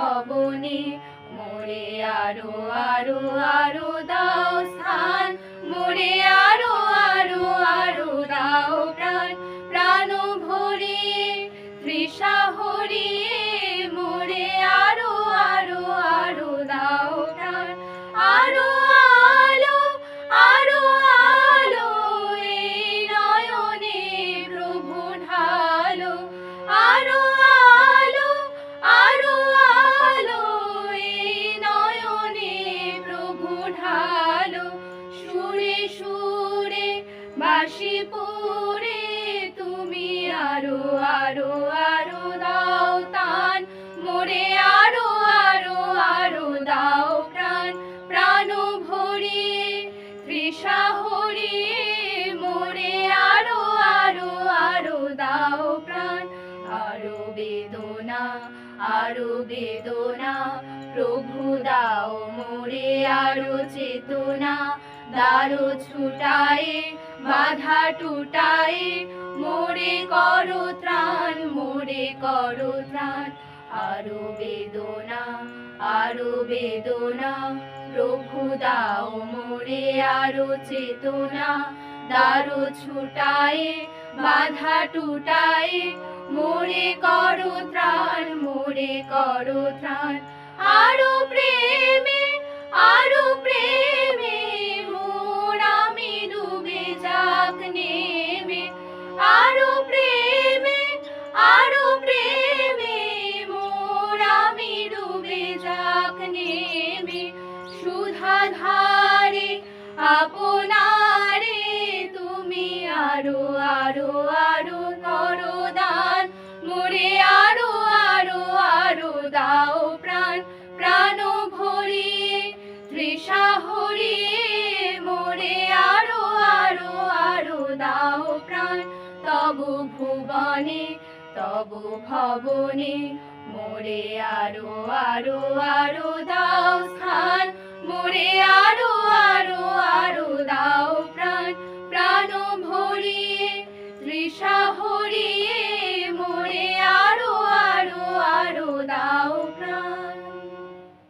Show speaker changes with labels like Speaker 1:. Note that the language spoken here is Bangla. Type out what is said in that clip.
Speaker 1: ভবনে মোরে আরো আরো আরো দাও স্থান, মোরে আরো আরো আরো দাও প্রাণ। প্রাণ ভরিয়ে তৃষা হরিয়ে মোরে আরো আরো আরো দাও প্রাণ। আরো আলো আরো আলো এই নয়নে প্রভু ঢালো। আরো আলো আরো আলো এই নয়নে প্রভু ঢালো। সুরে সুরে বাঁশি পুরে তুমি আরো আরো আরো দাও তান, মোরে আরো আরো আরো দাও প্রাণ। প্রাণ ভরিয়ে তৃষা হরিয়ে মোরে আরো আরো আরো দাও প্রাণ। আরো বেদনা আরো বেদনা প্রভু দাও মোরে আরো চেতনা। দারো ছুটায়ে বাধা টুটায়ে মোরে করো ত্রাণ, মোরে করো ত্রাণ। আরো বেদনা আরো বেদনা প্রভু দাও মোরে আরো চেতনা। দারো ছুটায়ে বাধা টুটায়ে মোরে করো ত্রাণ, মোরে করো ত্রাণ। আরো প্রেমে আরো প্রেমে মোর আমি ডুবে যাক নেমে। আরো প্রেমে আরো প্রেমে মোর আমি ডুবে যাক নেমে। সুধা ধারে আপনারে তুমি আরো আরো আরো করো দান, মোরে আরো আরো আরো দাও প্রাণ। প্রাণ ভরিয়ে তৃষা হরিয়ে মোরে আরো আরো আরো দাও প্রাণ। তবু ভুবনে তবু ভবনে মোরে আরো আরো আরো দাও।